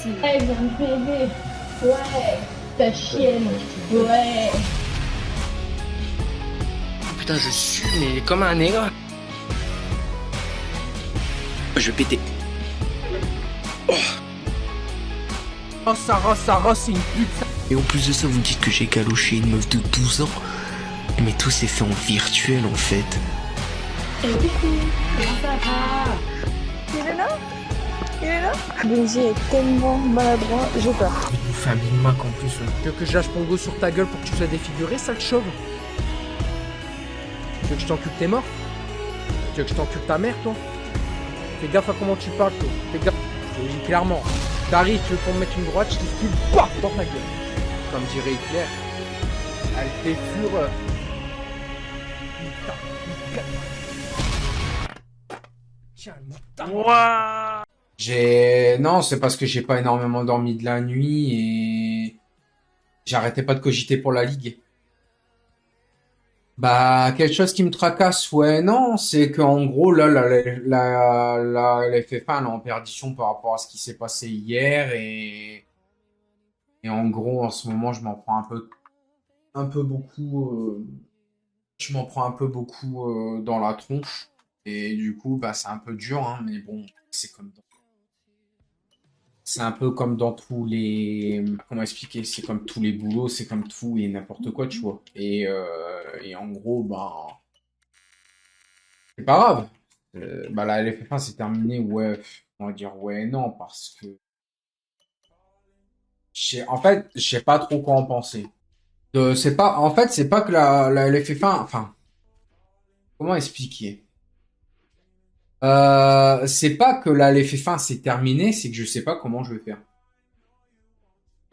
aussi. Elle vient de m'aider. Ouais. Ta chienne. Ouais. Putain, je suis mais comme un nègre. Je vais péter. Oh, Sarah, c'est une pute. Et en plus de ça, vous me dites que j'ai galoché une meuf de 12 ans. Mais tout s'est fait en virtuel en fait. Et coucou. Comment ça va? Il est là? Il est là? Benji est tellement maladroit, j'ai peur. Il vous fait un Big Mac en plus. Tu veux que je lâche mon go sur ta gueule pour que tu sois défiguré, sale chauve? Tu veux que je t'encule tes morts? Tu veux que je t'encule ta mère, toi? Fais gaffe à comment tu parles, toi. Fais gaffe. Je te le dis clairement. T'arrives, tu veux qu'on me mette une droite, je t'esquive, paf, dans ta gueule. Comme dirait Hitler. Elle fait fureur. Tiens, moutarde. Non, c'est parce que j'ai pas énormément dormi de la nuit et j'arrêtais pas de cogiter pour la Ligue. Bah, quelque chose qui me tracasse, ouais, non, c'est qu'en gros, là, la FFA, elle est en perdition par rapport à ce qui s'est passé hier et en gros, en ce moment, je m'en prends un peu beaucoup, je m'en prends un peu beaucoup dans la tronche et du coup, bah, c'est un peu dur, hein, mais bon, c'est un peu comme dans tous les... Comment expliquer? C'est comme tous les boulots, c'est comme tout et n'importe quoi, tu vois. Et en gros, bah... C'est pas grave. Bah, la LFF1, c'est terminé, ouais. On va dire ouais, non, parce que... En fait, je sais pas trop quoi en penser. C'est pas... En fait, c'est pas que la LFF1... Enfin, comment expliquer? C'est pas que la LFF1, c'est terminé, c'est que je sais pas comment je vais faire.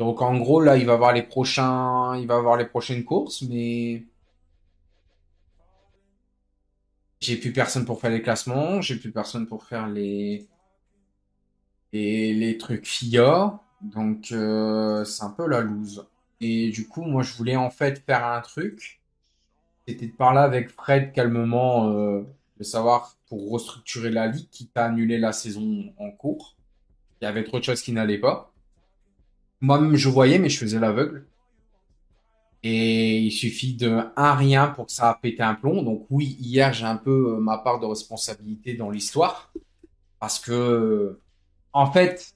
Donc en gros là il va avoir il va avoir les prochaines courses, mais j'ai plus personne pour faire les classements, j'ai plus personne pour faire les trucs FIA, donc c'est un peu la loose. Et du coup moi je voulais en fait faire un truc, c'était de parler avec Fred calmement, de savoir pour restructurer la ligue, quitte à annuler la saison en cours. Il y avait trop de choses qui n'allaient pas. Moi-même je voyais mais je faisais l'aveugle. Et il suffit de un rien pour que ça a pété un plomb. Donc oui, hier, j'ai un peu ma part de responsabilité dans l'histoire. Parce que, en fait,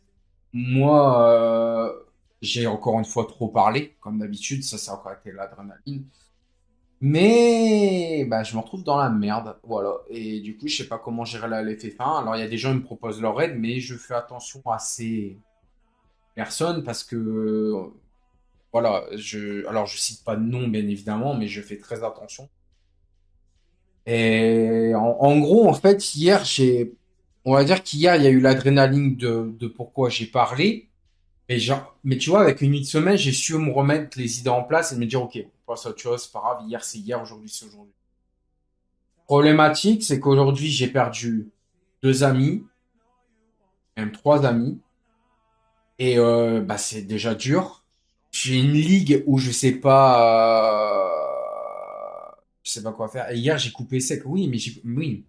moi, j'ai encore une fois trop parlé, comme d'habitude. Ça a encore été l'adrénaline. Mais bah, je me retrouve dans la merde. Voilà. Et du coup, je sais pas comment gérer la LFF1. Alors, il y a des gens qui me proposent leur aide, mais je fais attention à ces personnes parce que voilà, alors je cite pas de nom bien évidemment, mais je fais très attention. Et en gros, en fait, on va dire qu'hier, il y a eu l'adrénaline de pourquoi j'ai parlé. Mais tu vois, avec une semaine, j'ai su me remettre les idées en place et me dire, ok, on passe à autre chose, c'est pas grave, hier c'est hier, aujourd'hui c'est aujourd'hui. Problématique, c'est qu'aujourd'hui, j'ai perdu deux amis, même trois amis, et bah c'est déjà dur. J'ai une ligue où je sais pas quoi faire. Et hier, j'ai coupé sec. Oui, oui.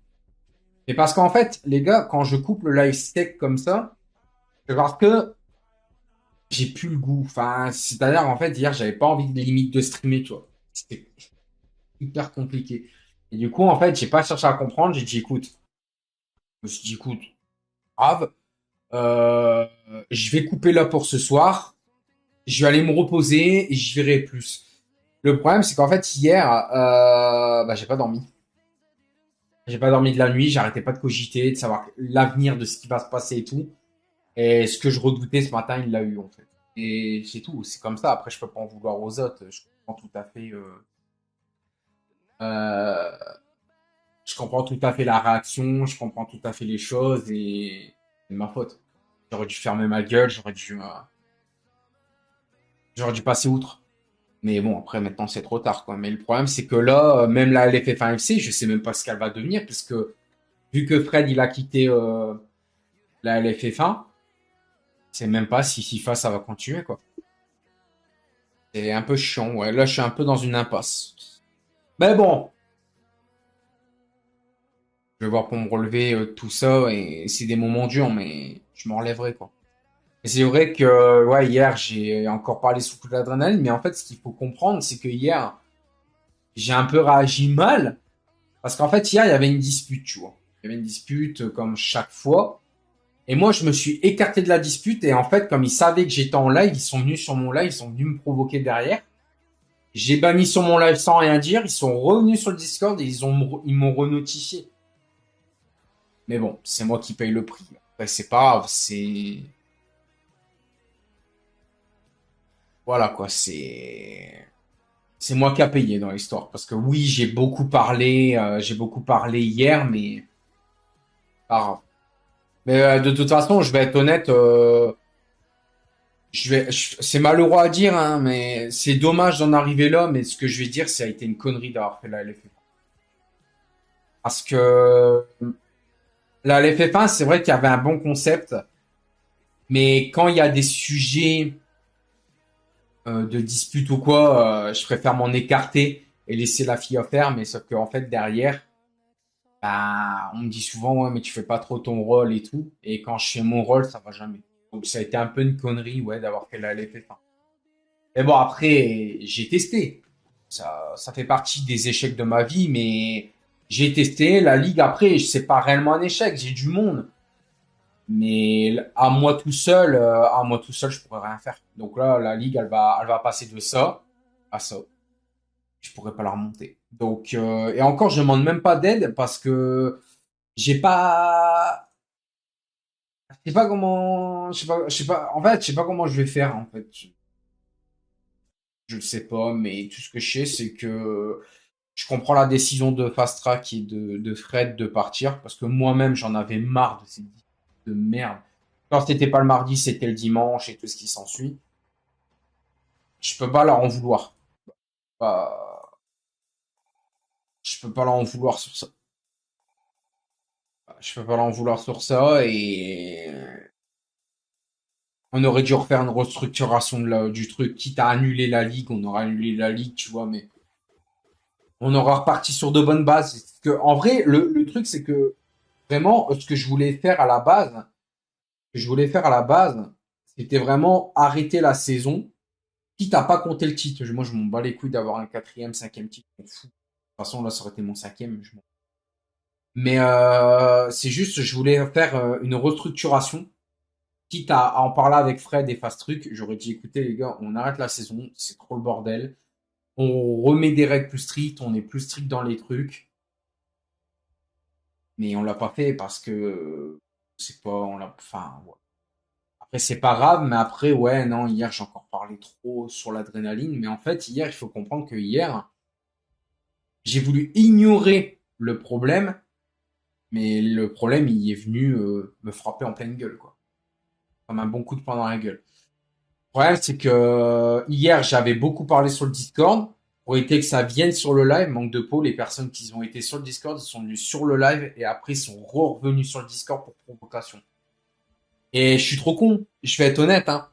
Mais parce qu'en fait, les gars, quand je coupe le live sec comme ça, c'est parce que j'ai plus le goût. Enfin, c'est-à-dire, en fait, hier, j'avais pas envie de limite de streamer, tu vois. C'était hyper compliqué. Et du coup, en fait, j'ai pas cherché à comprendre. J'ai dit, écoute, je me suis dit, écoute, grave, euh, je vais couper là pour ce soir. Je vais aller me reposer et je verrai plus. Le problème, c'est qu'en fait, hier, bah, j'ai pas dormi. J'ai pas dormi de la nuit, j'arrêtais pas de cogiter, de savoir l'avenir de ce qui va se passer et tout. Et ce que je redoutais ce matin, il l'a eu en fait. Et c'est tout, c'est comme ça. Après, je peux pas en vouloir aux autres. Euh, je comprends tout à fait la réaction, je comprends tout à fait les choses et c'est de ma faute. J'aurais dû fermer ma gueule, j'aurais dû passer outre. Mais bon, après, maintenant, c'est trop tard, quoi. Mais le problème, c'est que là, même la LFF1 FC, je sais même pas ce qu'elle va devenir, puisque vu que Fred, il a quitté la LFF1, je sais même pas si FIFA, ça va continuer, quoi. C'est un peu chiant, ouais. Là, je suis un peu dans une impasse. Mais bon, je vais voir pour me relever tout ça, et c'est des moments durs, mais je m'en relèverai, quoi. Et c'est vrai que ouais, hier, j'ai encore parlé sous le coup de l'adrénaline, mais en fait, ce qu'il faut comprendre, c'est que hier, j'ai un peu réagi mal, parce qu'en fait, hier, il y avait une dispute, tu vois. Il y avait une dispute comme chaque fois. Et moi, je me suis écarté de la dispute, et en fait, comme ils savaient que j'étais en live, ils sont venus sur mon live, ils sont venus me provoquer derrière. J'ai banni sur mon live sans rien dire, ils sont revenus sur le Discord et ils m'ont renotifié. Mais bon, c'est moi qui paye le prix. Après, c'est pas grave, voilà quoi, c'est moi qui a payé dans l'histoire. Parce que oui, j'ai beaucoup parlé hier, mais pas grave. Mais de toute façon, je vais être honnête, c'est malheureux à dire, hein, mais c'est dommage d'en arriver là. Mais ce que je vais dire, ça a été une connerie d'avoir fait la LFF. Parce que la LFF1, c'est vrai qu'il y avait un bon concept, mais quand il y a des sujets de dispute ou quoi, je préfère m'en écarter et laisser la fille faire. Mais sauf que en fait derrière, bah, on me dit souvent ouais mais tu fais pas trop ton rôle et tout. Et quand je fais mon rôle, ça va jamais. Donc ça a été un peu une connerie ouais d'avoir fait la LFF1. Mais bon après j'ai testé. Ça fait partie des échecs de ma vie, mais j'ai testé la ligue. Après c'est pas réellement un échec, j'ai du monde. Mais à moi tout seul, je pourrais rien faire. Donc là, la ligue, elle va passer de ça à ça. Je pourrais pas la remonter. Donc, et encore, je demande même pas d'aide parce que j'ai pas, je sais pas comment, je sais pas, en fait, je sais pas comment je vais faire, en fait. Je le sais pas, mais tout ce que je sais, c'est que je comprends la décision de Fast Track et de Fred de partir parce que moi-même, j'en avais marre de ces de merde. Quand c'était pas le mardi, c'était le dimanche et tout ce qui s'ensuit. Je peux pas leur en vouloir. Pas- Je peux pas leur en vouloir sur ça. Je peux pas leur en vouloir sur ça et on aurait dû refaire une restructuration du truc, quitte à annuler la ligue, on aurait annulé la ligue, tu vois, mais on aura reparti sur de bonnes bases. Parce que, en vrai, le truc, c'est que vraiment, ce que je voulais faire à la base, c'était vraiment arrêter la saison, quitte à pas compter le titre. Moi, je m'en bats les couilles d'avoir un quatrième, cinquième titre, je m'en fous. De toute façon, là, ça aurait été mon cinquième, mais c'est juste, je voulais faire une restructuration, quitte à en parler avec Fred et Fast Truc. J'aurais dit, écoutez les gars, on arrête la saison, c'est trop le bordel. On remet des règles plus strictes, on est plus strict dans les trucs. Mais on l'a pas fait parce que c'est pas, enfin, ouais. Après c'est pas grave, mais après ouais, non, hier j'ai encore parlé trop sur l'adrénaline, mais en fait hier il faut comprendre que hier j'ai voulu ignorer le problème, mais le problème il est venu me frapper en pleine gueule quoi, comme un bon coup de poing dans la gueule. Le problème c'est que hier j'avais beaucoup parlé sur le Discord. Pour éviter que ça vienne sur le live, manque de peau, les personnes qui ont été sur le Discord, ils sont venus sur le live et après ils sont revenus sur le Discord pour provocation. Et je suis trop con, je vais être honnête, hein.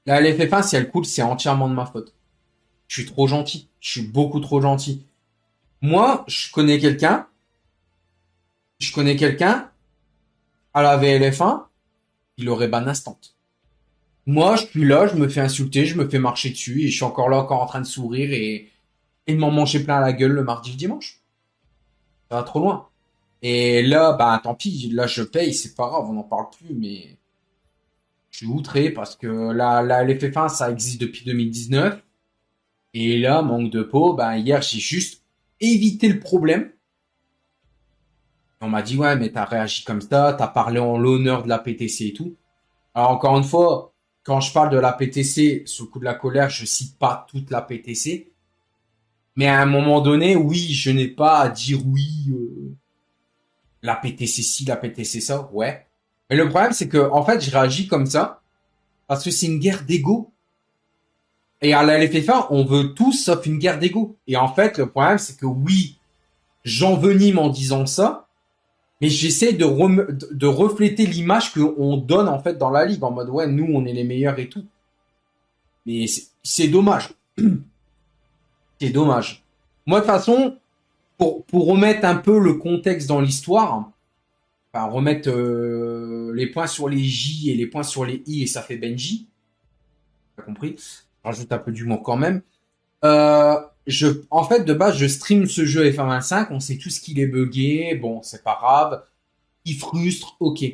La LFF1, si elle coule, c'est entièrement de ma faute. Je suis trop gentil, je suis beaucoup trop gentil. Moi, je connais quelqu'un à la VLF1, il aurait ban instant. Moi, je suis là, je me fais insulter, je me fais marcher dessus et je suis encore là, encore en train de sourire et de m'en manger plein la gueule le mardi, le dimanche. Ça va trop loin. Et là, bah tant pis, là je paye, c'est pas grave, on n'en parle plus, mais je suis outré parce que la LFF1, ça existe depuis 2019. Et là, manque de peau, bah hier j'ai juste évité le problème. On m'a dit ouais mais t'as réagi comme ça, t'as parlé en l'honneur de la PTC et tout. Alors encore une fois, quand je parle de la PTC, sous le coup de la colère, je cite pas toute la PTC. Mais à un moment donné, oui, je n'ai pas à dire oui, la PTC ci, la PTC ça, ouais. Mais le problème, c'est que, en fait, je réagis comme ça, parce que c'est une guerre d'ego. Et à la LFF1, on veut tous sauf une guerre d'ego. Et en fait, le problème, c'est que oui, j'envenime en disant ça, mais j'essaie de refléter l'image qu'on donne, en fait, dans la ligue, en mode, ouais, nous, on est les meilleurs et tout. Mais c'est dommage. C'est dommage. Moi, de toute façon, pour remettre un peu le contexte dans l'histoire, enfin, remettre les points sur les J et les points sur les I et ça fait Benji. T'as compris? Je rajoute un peu d'humour quand même. En fait, de base, je stream ce jeu F1 25. On sait tous qu'il est buggé. Bon, c'est pas grave. Il frustre, ok.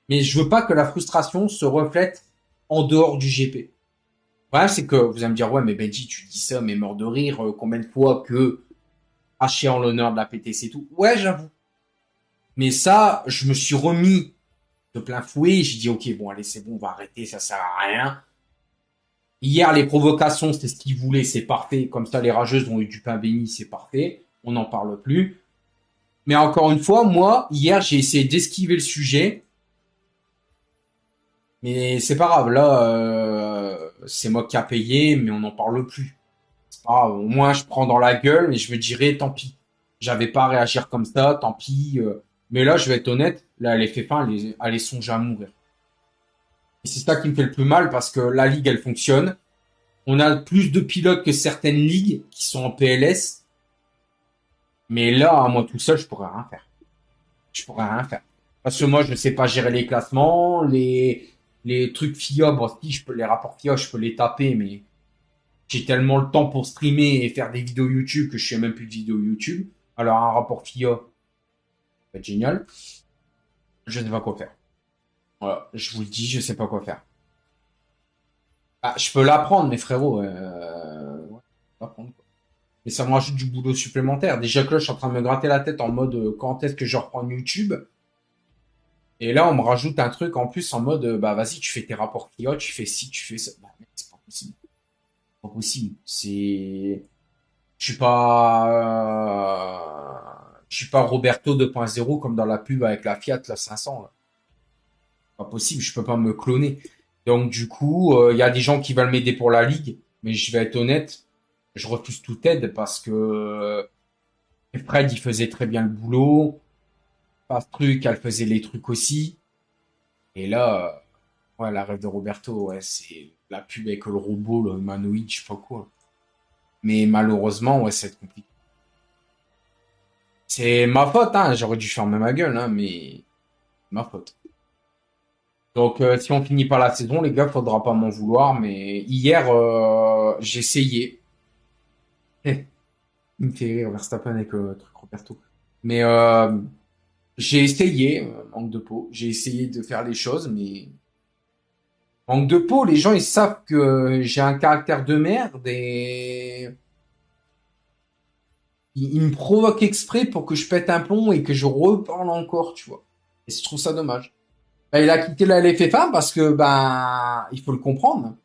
Mais je veux pas que la frustration se reflète en dehors du GP. Voilà, c'est que vous allez me dire, ouais, mais Benji, tu dis ça, mais mort de rire, combien de fois que haché en l'honneur de la PTC et tout. Ouais, j'avoue. Mais ça, je me suis remis de plein fouet. J'ai dit, ok, bon, allez, c'est bon, on va arrêter, ça sert à rien. Hier, les provocations, c'était ce qu'ils voulaient, c'est parfait. Comme ça, les rageuses ont eu du pain béni, c'est parfait. On n'en parle plus. Mais encore une fois, moi, hier, j'ai essayé d'esquiver le sujet. Mais c'est pas grave, là, c'est moi qui a payé, mais on n'en parle plus. C'est pas grave, au moins je prends dans la gueule, mais je me dirais, tant pis. J'avais pas à réagir comme ça, tant pis. Mais là, je vais être honnête, là, elle est fait fin, elle est songée à mourir. Et c'est ça qui me fait le plus mal, parce que la ligue, elle fonctionne. On a plus de pilotes que certaines ligues qui sont en PLS. Mais là, à moi tout seul, je pourrais rien faire. Je pourrais rien faire. Parce que moi, je ne sais pas gérer les classements, les trucs FIA, bon, si, les rapports FIA, je peux les taper, mais j'ai tellement le temps pour streamer et faire des vidéos YouTube que je fais même plus de vidéos YouTube. Alors, un rapport FIA, ça va être génial. Je ne sais pas quoi faire. Voilà, je vous le dis, je sais pas quoi faire. Ah, je peux l'apprendre, mais frérot, ouais, apprendre, quoi. Mais ça me rajoute du boulot supplémentaire. Déjà que là, je suis en train de me gratter la tête en mode quand est-ce que je reprends YouTube. Et là, on me rajoute un truc en plus en mode bah vas-y, tu fais tes rapports FIA, tu fais ci, tu fais ça. Bah, mec, c'est pas possible. C'est pas possible. Je suis pas Roberto 2.0 comme dans la pub avec la Fiat, la 500, là. Pas possible, je peux pas me cloner. Donc du coup, il y a des gens qui veulent m'aider pour la ligue, mais je vais être honnête, je refuse toute aide parce que Fred, il faisait très bien le boulot. Pas ce truc, elle faisait les trucs aussi. Et là, ouais, la rêve de Roberto, ouais, c'est la pub avec le robot, le humanoïde, je sais pas quoi. Mais malheureusement, ouais, c'est compliqué. C'est ma faute, hein, j'aurais dû fermer ma gueule, hein, mais ma faute. Donc, si on finit pas la saison, les gars, faudra pas m'en vouloir. Mais hier, j'ai essayé. Il me fait rire Verstappen avec le truc Roberto. Mais j'ai essayé, manque de peau. J'ai essayé de faire les choses, mais manque de peau. Les gens, ils savent que j'ai un caractère de merde et ils me provoquent exprès pour que je pète un plomb et que je reparle encore, tu vois. Et je trouve ça dommage. Ben, il a quitté la LFF1 parce que, ben, il faut le comprendre.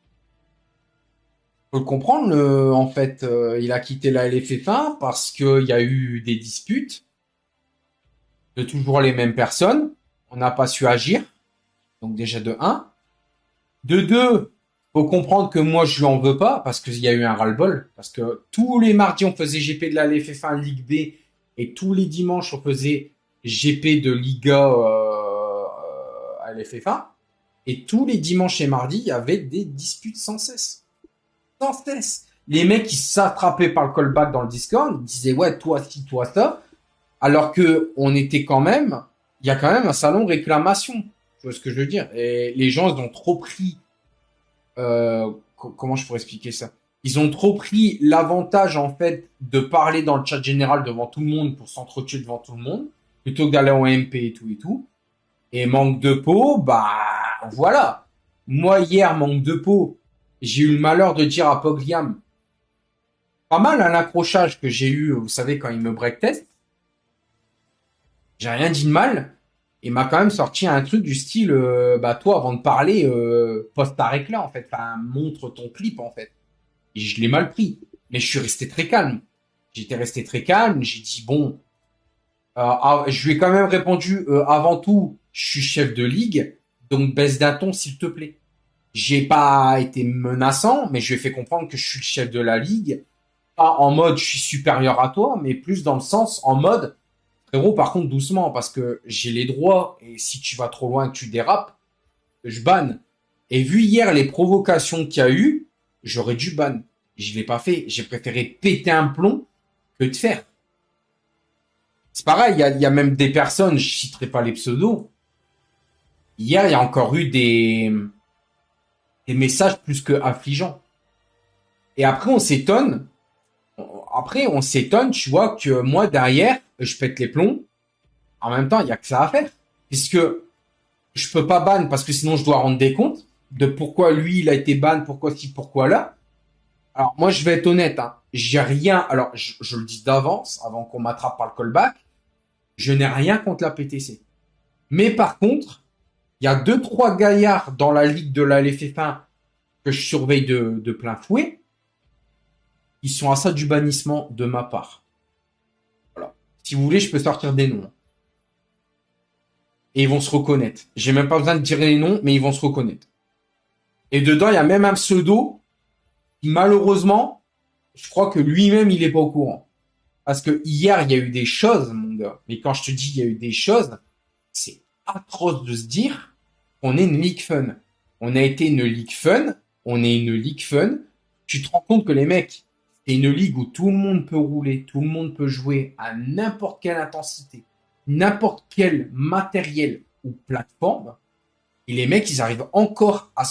Il faut le comprendre, en fait, il a quitté la LFF1 parce qu'il y a eu des disputes de toujours les mêmes personnes. On n'a pas su agir. Donc, déjà, de 1. De 2, faut comprendre que moi, je lui en veux pas parce qu'il y a eu un ras-le-bol. Parce que tous les mardis, on faisait GP de la LFF1 Ligue B et tous les dimanches, on faisait GP de Liga à LFF1. Et tous les dimanches et mardis, il y avait des disputes sans cesse. Sans cesse. Les mecs, ils s'attrapaient par le callback dans le Discord, ils disaient, ouais, toi, ci, toi, ça. Alors que on était quand même, il y a quand même un salon réclamation. Tu vois ce que je veux dire? Et les gens, ils ont trop pris, comment je pourrais expliquer ça? Ils ont trop pris l'avantage, en fait, de parler dans le chat général devant tout le monde pour s'entretuer devant tout le monde, plutôt que d'aller en MP et tout et tout. Et manque de peau, bah, voilà. Moi, hier, manque de peau, j'ai eu le malheur de dire à Pogliam, pas mal un accrochage que j'ai eu, vous savez, quand il me break test. J'ai rien dit de mal. Il m'a quand même sorti un truc du style, bah, toi, avant de parler, poste ta réclame, en fait. Enfin, montre ton clip, en fait. Et je l'ai mal pris. Mais je suis resté très calme. J'étais resté très calme. J'ai dit, bon, je lui ai quand même répondu, avant tout, je suis chef de ligue, donc baisse d'un ton, s'il te plaît. J'ai pas été menaçant, mais je lui ai fait comprendre que je suis le chef de la ligue. Pas en mode, je suis supérieur à toi, mais plus dans le sens, en mode, frérot, par contre, doucement, parce que j'ai les droits, et si tu vas trop loin et que tu dérapes, je banne. Et vu hier les provocations qu'il y a eu, j'aurais dû ban. Je l'ai pas fait. J'ai préféré péter un plomb que de faire. C'est pareil, il y a même des personnes, je citerai pas les pseudos, Hier, il y a encore eu des messages plus que affligeants. Et après, on s'étonne. Après, on s'étonne, tu vois, que moi, derrière, je pète les plombs. En même temps, il y a que ça à faire. Puisque je peux pas ban parce que sinon, je dois rendre des comptes de pourquoi lui, il a été ban, pourquoi ci, pourquoi là. Alors, moi, je vais être honnête, hein. J'ai rien. Alors, je le dis d'avance, avant qu'on m'attrape par le callback. Je n'ai rien contre la PTC. Mais par contre, il y a 2-3 gaillards dans la ligue de la LFF1 que je surveille de plein fouet. Ils sont à ça du bannissement de ma part. Voilà. Si vous voulez, je peux sortir des noms. Et ils vont se reconnaître. J'ai même pas besoin de dire les noms, mais ils vont se reconnaître. Et dedans, il y a même un pseudo qui, malheureusement, je crois que lui-même, il est pas au courant. Parce que hier, il y a eu des choses, mon gars. Mais quand je te dis il y a eu des choses, c'est atroce de se dire qu'on est une ligue fun. On a été une ligue fun. On est une ligue fun. Tu te rends compte que les mecs, c'est une ligue où tout le monde peut rouler, tout le monde peut jouer à n'importe quelle intensité, n'importe quel matériel ou plateforme. Et les mecs, ils arrivent encore à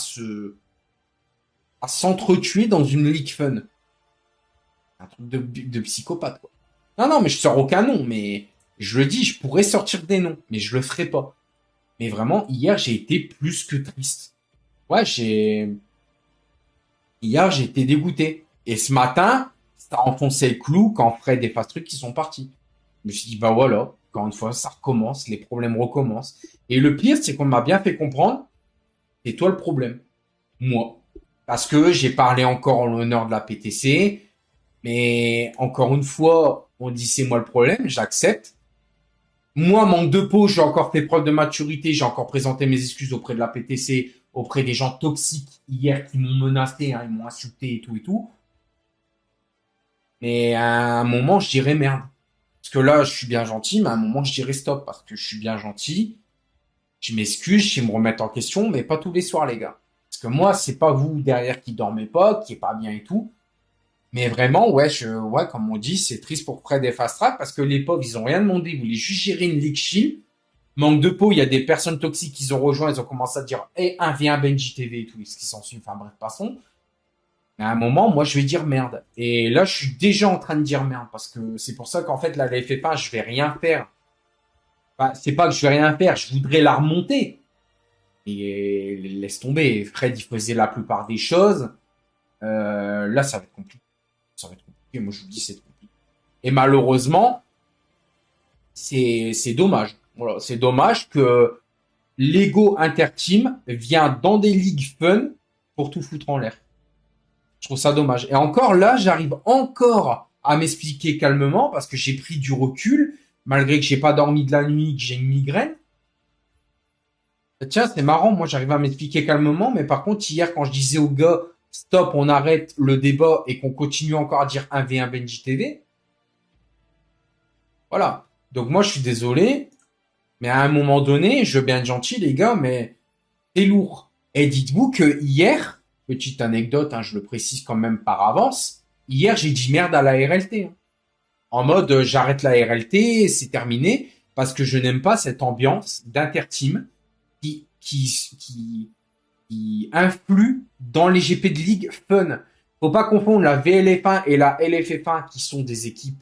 s'entretuer dans une ligue fun. Un truc de psychopathe, quoi. Non, mais je sors aucun nom, mais je le dis, je pourrais sortir des noms, mais je le ferai pas. Mais vraiment, hier, j'ai été plus que triste. Ouais, hier, j'ai été dégoûté. Et ce matin, ça a enfoncé le clou quand Fred et Fastruc qui sont partis. Je me suis dit, bah voilà, encore une fois, ça recommence, les problèmes recommencent. Et le pire, c'est qu'on m'a bien fait comprendre, c'est toi le problème. Moi. Parce que j'ai parlé encore en l'honneur de la PTC, mais encore une fois, on dit c'est moi le problème, j'accepte. Moi, manque de peau, j'ai encore fait preuve de maturité, j'ai encore présenté mes excuses auprès de la PTC, auprès des gens toxiques hier qui m'ont menacé, hein, ils m'ont insulté et tout et tout. Mais à un moment, je dirais merde. Parce que là, je suis bien gentil, mais à un moment, je dirais stop, parce que je suis bien gentil. Je m'excuse, je sais me remettre en question, mais pas tous les soirs, les gars. Parce que moi, c'est pas vous derrière qui dormez pas, qui est pas bien et tout. Mais vraiment, ouais, comme on dit, c'est triste pour Fred et Fast Track, parce que les pauvres, ils ont rien demandé, ils voulaient juste gérer une Ligue chill. Manque de peau, il y a des personnes toxiques qui ont rejoint, ils ont commencé à dire, 1v1 Benji TV et tout, ce qui s'ensuit, enfin bref, passons. Mais à un moment, moi, je vais dire merde. Et là, je suis déjà en train de dire merde, parce que c'est pour ça qu'en fait, là, la FF1, je vais rien faire. Enfin, c'est pas que je vais rien faire, je voudrais la remonter. Et laisse tomber. Fred, il faisait la plupart des choses. Là, ça va être compliqué. Ça va être compliqué. Moi, je vous dis, c'est compliqué. Et malheureusement, c'est dommage. Voilà, c'est dommage que l'ego interteam vient dans des ligues fun pour tout foutre en l'air. Je trouve ça dommage. Et encore là, j'arrive encore à m'expliquer calmement parce que j'ai pris du recul, malgré que j'ai pas dormi de la nuit, que j'ai une migraine. Tiens, c'est marrant, moi j'arrive à m'expliquer calmement, mais par contre, hier, quand je disais aux gars, stop, on arrête le débat et qu'on continue encore à dire 1v1 Benji TV. Voilà. Donc moi, je suis désolé, mais à un moment donné, je veux bien être gentil, les gars, mais c'est lourd. Et dites-vous que hier, petite anecdote, hein, je le précise quand même par avance, hier, j'ai dit merde à la RLT. Hein. En mode, j'arrête la RLT, c'est terminé, parce que je n'aime pas cette ambiance d'interteam qui influe dans les GP de ligue fun. Faut pas confondre la VLF1 et la LFF1 qui sont des équipes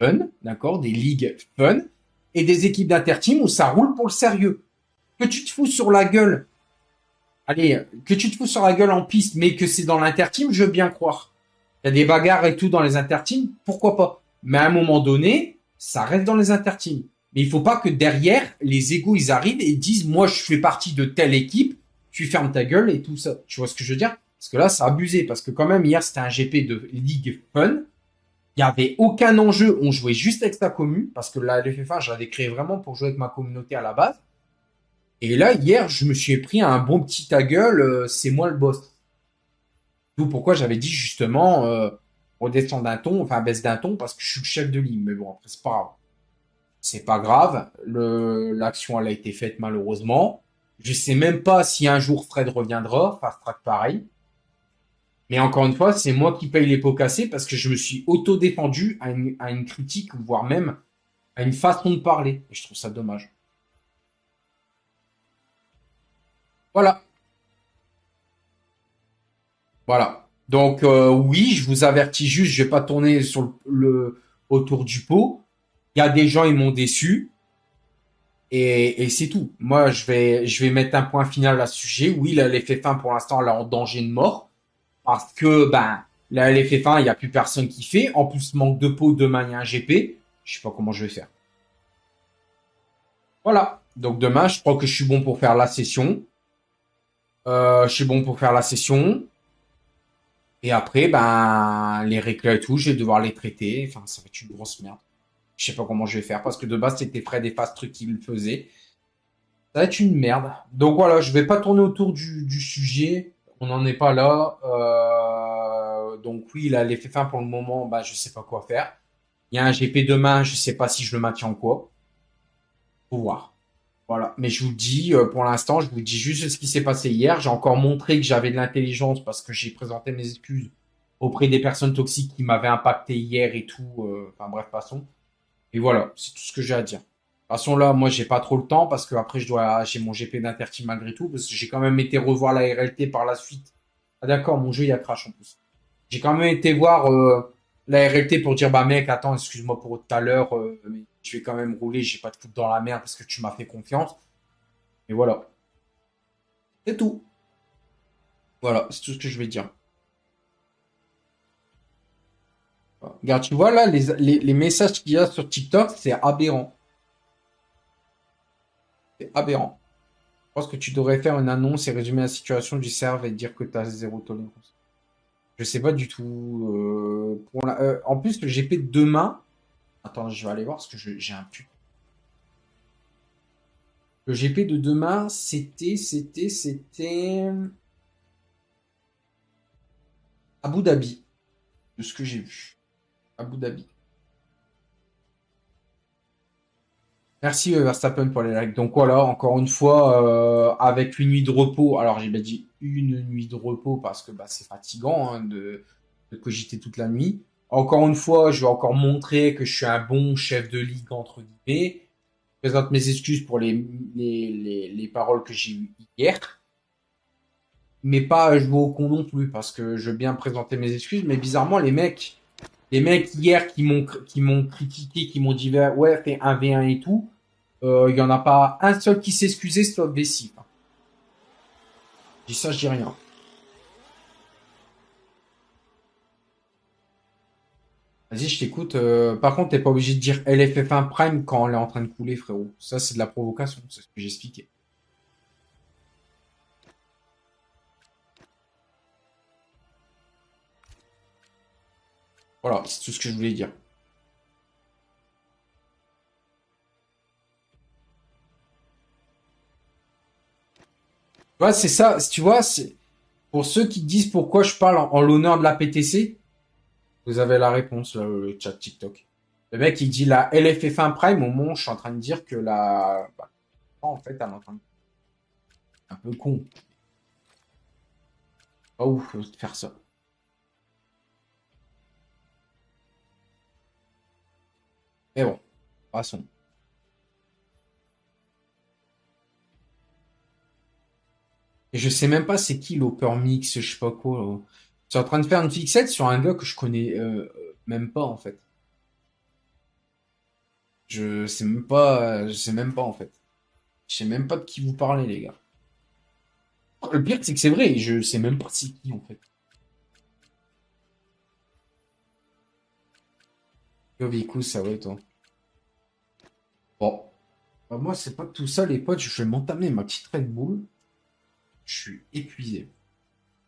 fun, d'accord, des ligues fun, et des équipes d'interteam où ça roule pour le sérieux. Que tu te fous sur la gueule, allez, que tu te fous sur la gueule en piste, mais que c'est dans l'interteam, je veux bien croire. Il y a des bagarres et tout dans les interteams, pourquoi pas. Mais à un moment donné, ça reste dans les interteams. Mais il faut pas que derrière, les égos, ils arrivent et disent, moi, je fais partie de telle équipe, tu fermes ta gueule et tout ça. Tu vois ce que je veux dire? Parce que là, c'est abusé. Parce que quand même, hier, c'était un GP de Ligue Fun. Il n'y avait aucun enjeu. On jouait juste avec sa commu. Parce que la LFF1, je l'avais créé vraiment pour jouer avec ma communauté à la base. Et là, hier, je me suis pris un bon petit ta gueule. C'est moi le boss. D'où pourquoi j'avais dit justement, redescendre d'un ton, enfin, baisse d'un ton, parce que je suis le chef de ligne. Mais bon, après, c'est pas grave. C'est pas grave. L'action, elle a été faite malheureusement. Je sais même pas si un jour Fred reviendra. Fast Track pareil. Mais encore une fois, c'est moi qui paye les pots cassés parce que je me suis auto-défendu à une critique, voire même à une façon de parler. Et je trouve ça dommage. Voilà. Voilà. Donc, oui, je vous avertis juste, je vais pas tourner sur autour du pot. Il y a des gens, ils m'ont déçu. Et c'est tout. Moi, je vais mettre un point final à ce sujet. Oui, la LFF1, pour l'instant, elle est en danger de mort. Parce que, ben, la LFF1, il n'y a plus personne qui fait. En plus, manque de pot, demain, il y a un GP. Je sais pas comment je vais faire. Voilà. Donc, demain, je crois que je suis bon pour faire la session. Je suis bon pour faire la session. Et après, ben, les réclats et tout, je vais devoir les traiter. Enfin, ça va être une grosse merde. Je sais pas comment je vais faire parce que de base, c'était Fred et Fast Truc qui le faisaient. Ça va être une merde. Donc voilà, je vais pas tourner autour du sujet. On n'en est pas là. Donc oui, là, l'effet fin pour le moment, bah, je sais pas quoi faire. Il y a un GP demain, je sais pas si je le maintiens ou quoi. Faut voir. Voilà. Mais je vous dis, pour l'instant, je vous dis juste ce qui s'est passé hier. J'ai encore montré que j'avais de l'intelligence parce que j'ai présenté mes excuses auprès des personnes toxiques qui m'avaient impacté hier et tout. Enfin bref, passons. Et voilà, c'est tout ce que j'ai à dire. De toute façon, là, moi, j'ai pas trop le temps parce que après, j'ai mon GP d'Interteam malgré tout parce que j'ai quand même été revoir la RLT par la suite. Ah d'accord, mon jeu, il y a crash en plus. J'ai quand même été voir la RLT pour dire, bah mec, attends, excuse-moi pour tout à l'heure, mais je vais quand même rouler, j'ai pas de foutre dans la merde parce que tu m'as fait confiance. Et voilà. C'est tout. Voilà, c'est tout ce que je vais dire. Regarde, tu vois là, les messages qu'il y a sur TikTok, c'est aberrant. C'est aberrant. Je pense que tu devrais faire une annonce et résumer la situation du serve et dire que tu as zéro tolérance. Je sais pas du tout. En plus, le GP de demain. Attends, je vais aller voir parce que j'ai un put. Le GP de demain, c'était Abu Dhabi. De ce que j'ai vu. Abu Dhabi. Merci Verstappen pour les likes. Donc voilà, encore une fois, avec une nuit de repos. Alors j'ai bien dit une nuit de repos parce que bah, c'est fatigant hein, de cogiter toute la nuit. Encore une fois, je vais encore montrer que je suis un bon chef de ligue entre guillemets. Je présente mes excuses pour les paroles que j'ai eues hier. Mais pas jouer au con non plus parce que je veux bien présenter mes excuses. Mais bizarrement, les mecs hier qui m'ont critiqué, qui m'ont dit ouais, fais 1v1 et tout, il y en a pas un seul qui s'est excusé sauf Vessi. Je dis ça, je dis rien. Vas-y, je t'écoute. Par contre, t'es pas obligé de dire LFF1 Prime quand elle est en train de couler, frérot. Ça, c'est de la provocation, c'est ce que j'expliquais. Voilà, c'est tout ce que je voulais dire. Tu vois, c'est ça, tu vois, c'est pour ceux qui disent pourquoi je parle en l'honneur de la PTC, vous avez la réponse, là, le chat TikTok. Le mec, il dit la LFF1 Prime, au moment où je suis en train de dire que la... Bah, en fait, elle est en train de... Un peu con. Pas ouf de faire ça. Mais bon, passons. Et je sais même pas c'est qui l'Oper Mix, je sais pas quoi. Là. Je suis en train de faire une fixette sur un gars que je connais même pas en fait. Je sais même pas en fait. Je sais même pas de qui vous parlez les gars. Le pire c'est que c'est vrai, je sais même pas c'est qui en fait. Yo Vico, ça va et toi? Bon. Bah, moi c'est pas tout ça les potes, je vais m'entamer ma petite Red Bull. Je suis épuisé.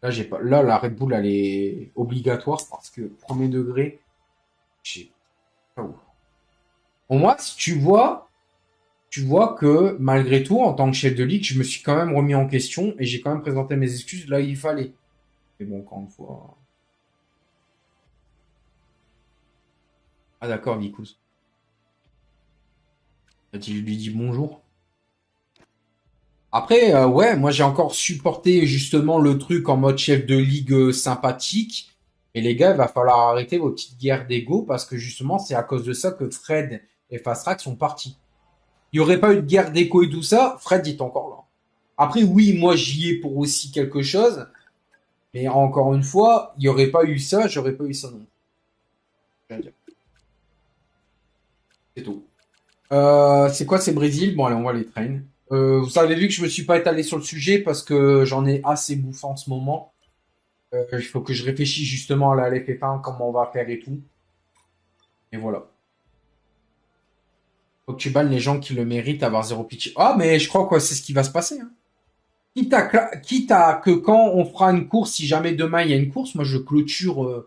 Là, j'ai pas. Là, la Red Bull, elle est obligatoire parce que premier degré, j'ai pas ouf. Pour moi, si tu vois que malgré tout, en tant que chef de ligue, je me suis quand même remis en question et j'ai quand même présenté mes excuses là où il fallait. Mais bon, encore une fois. Ah d'accord, Vicous. Tu lui dis bonjour. Après, ouais, moi j'ai encore supporté justement le truc en mode chef de ligue sympathique. Et les gars, il va falloir arrêter vos petites guerres d'ego parce que justement, c'est à cause de ça que Fred et Fastrack sont partis. Il n'y aurait pas eu de guerre d'ego et tout ça, Fred est encore là. Après, oui, moi, j'y ai pour aussi quelque chose. Mais encore une fois, il n'y aurait pas eu ça, j'aurais pas eu ça non. Je veux dire. C'est tout. C'est quoi ces Brésil? Bon, allez, on va les traîner. Vous avez vu que je me suis pas étalé sur le sujet parce que j'en ai assez bouffé en ce moment. Il faut que je réfléchisse justement à la LFF1, comment on va faire et tout. Et voilà. Faut que tu bannes les gens qui le méritent, avoir zéro pitié. Ah, mais je crois que c'est ce qui va se passer. Hein. Quitte à que quand on fera une course, si jamais demain il y a une course, moi je clôture,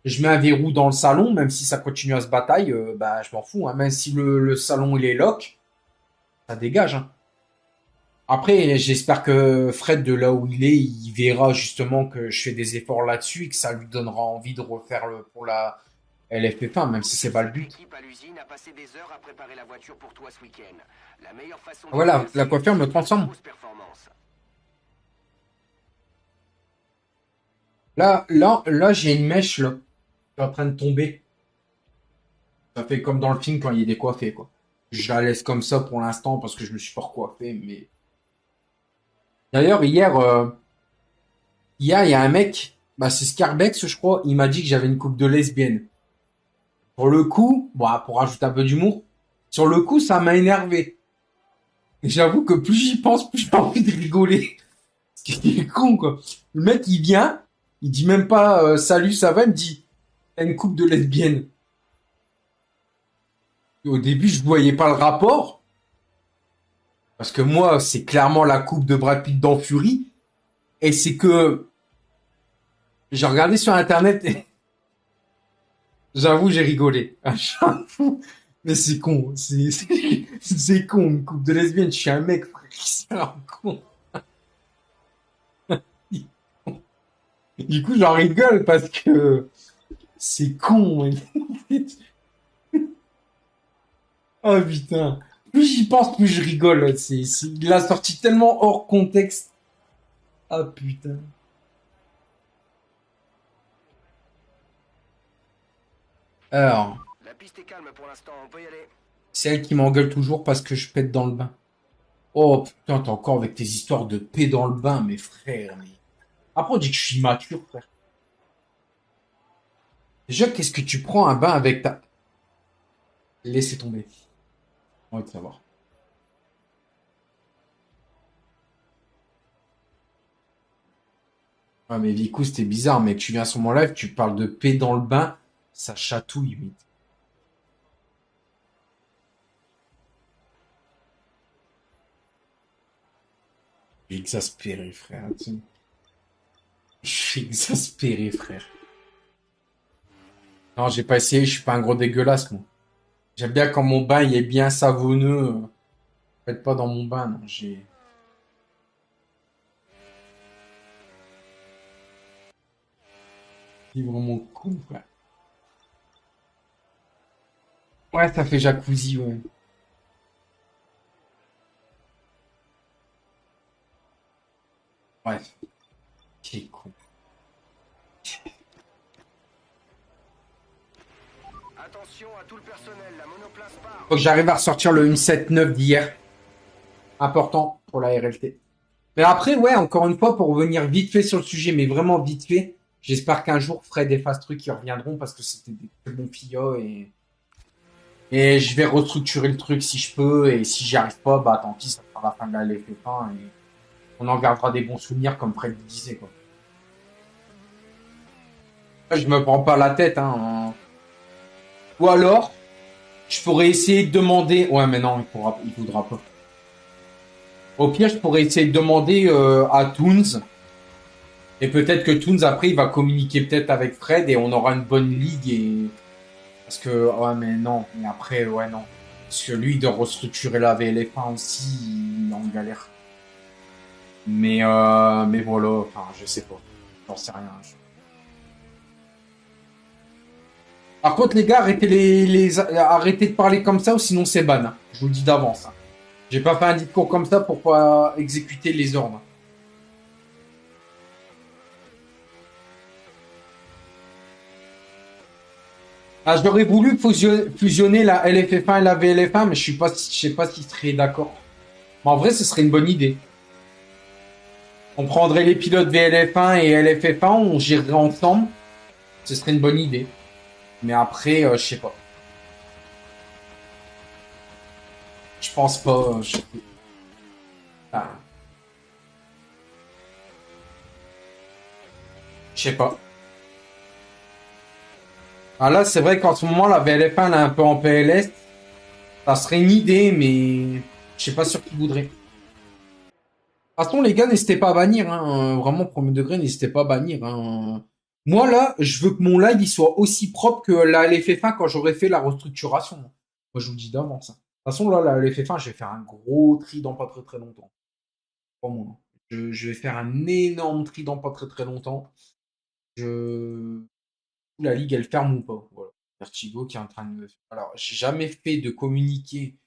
je mets un verrou dans le salon, même si ça continue à se bataille, bah je m'en fous. Hein. Même si le salon il est lock, ça dégage. Hein. Après, j'espère que Fred, de là où il est, il verra justement que je fais des efforts là-dessus et que ça lui donnera envie de refaire pour la LFP1, même si c'est pas le but. L'équipe à l'usine a passé des heures à préparer la voiture pour toi ce week-end. La meilleure façon de Voilà, commencer, la coiffure me c'est transforme. une grosse performance. Là, j'ai une mèche, là, qui est en train de tomber. Ça fait comme dans le film quand il est décoiffé, quoi. Je la laisse comme ça pour l'instant parce que je me suis pas recoiffé, mais... D'ailleurs, hier, il y a un mec, bah, c'est Scarbex, je crois, il m'a dit que j'avais une coupe de lesbienne. Pour le coup, bon, pour rajouter un peu d'humour, sur le coup, ça m'a énervé. Et j'avoue que plus j'y pense, plus j'ai envie de rigoler. Ce qui est con, quoi. Le mec, il vient, il dit même pas salut, ça va, il me dit t'as une coupe de lesbienne. Et au début, je voyais pas le rapport. Parce que moi, c'est clairement la coupe de Brad Pitt dans Fury. Et c'est que j'ai regardé sur Internet et j'avoue, j'ai rigolé. J'avoue. Mais c'est con. C'est con, une coupe de lesbienne. Je suis un mec, frère, qui s'est l'air con. Du coup, j'en rigole parce que c'est con. Oh putain. Plus j'y pense, plus je rigole. Il l'a sorti tellement hors contexte. Ah putain. Alors, La piste est calme pour l'instant, on peut y aller. c'est elle qui m'engueule toujours parce que je pète dans le bain. Oh putain, t'es encore avec tes histoires de paix dans le bain, mes frères. Mais... Après, on dit que je suis mature, frère. Déjà, qu'est-ce que tu prends un bain avec ta... Laissez tomber. On va te savoir. Ouais, mais Vicou, c'était bizarre, mec. Tu viens sur mon live, tu parles de paix dans le bain, ça chatouille, vite. Je suis exaspéré, frère. Je suis exaspéré, frère. Non, j'ai pas essayé, je suis pas un gros dégueulasse, moi. J'aime bien quand mon bain il est bien savonneux. Faites pas dans mon bain, non, j'ai... C'est vraiment con, frère. Ouais, ça fait jacuzzi, ouais. Bref. Quel con. Attention à tout le personnel, la monoplace part. Faut que j'arrive à ressortir le 1.7.9 d'hier. Important pour la RLT. Mais après, ouais, encore une fois, pour revenir vite fait sur le sujet, mais vraiment vite fait, j'espère qu'un jour Fred et Fast Truc y reviendront parce que c'était des très bons filles et je vais restructurer le truc si je peux et si j'y arrive pas, bah tant pis, ça sera la fin de la LFF1 et on en gardera des bons souvenirs comme Fred disait, quoi. Là, je me prends pas la tête, hein. Ou alors, je pourrais essayer de demander... Ouais, mais non, il voudra pas. Au pire, je pourrais essayer de demander à Toons. Et peut-être que Toons, après, il va communiquer peut-être avec Fred et on aura une bonne ligue. Et... Parce que... Ouais, mais non. Mais après, ouais, non. Parce que lui, il doit restructurer la VLF1 aussi. Il est en galère. Mais voilà. Enfin, je sais pas. J'en sais rien. Par contre, les gars, arrêtez de parler comme ça ou sinon c'est ban. Hein. Je vous le dis d'avance. Hein. J'ai pas fait un discours comme ça pour pas exécuter les ordres. Ah, j'aurais voulu fusionner la LFF1 et la VLF1, mais je sais pas s'ils seraient d'accord. Mais en vrai, ce serait une bonne idée. On prendrait les pilotes VLF1 et LFF1, on gérerait ensemble. Ce serait une bonne idée. Mais après, je sais pas. Je pense pas. Ah. Je sais pas. Ah là, c'est vrai qu'en ce moment, la VLF1, elle est un peu en PLS. Ça serait une idée, mais je sais pas sur qui voudrait. De toute façon, les gars, n'hésitez pas à bannir. Hein. Vraiment, premier degré, n'hésitez pas à bannir. Hein. Moi, là, je veux que mon live il soit aussi propre que la LFF1 quand j'aurai fait la restructuration. Moi, je vous le dis d'avance. Hein. De toute façon, là, la LFF1, je vais faire un gros tri dans pas très très longtemps. Pas moi. Je vais faire un énorme tri dans pas très très longtemps. La ligue, elle ferme ou pas. Voilà. Vertigo qui est en train de... Alors, j'ai jamais fait de communiqué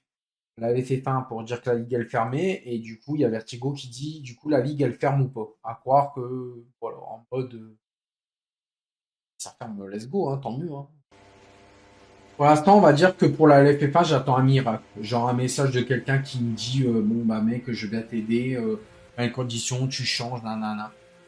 la LFF1 pour dire que la ligue, elle fermait. Et du coup, il y a Vertigo qui dit, du coup, la ligue, elle ferme ou pas. À croire que, voilà, en mode... Ça ferme, let's go, hein, tant mieux. Hein. Pour l'instant, on va dire que pour la LFF1, j'attends un miracle. Genre un message de quelqu'un qui me dit bon bah mec, je vais t'aider, à une condition, tu changes, nanana.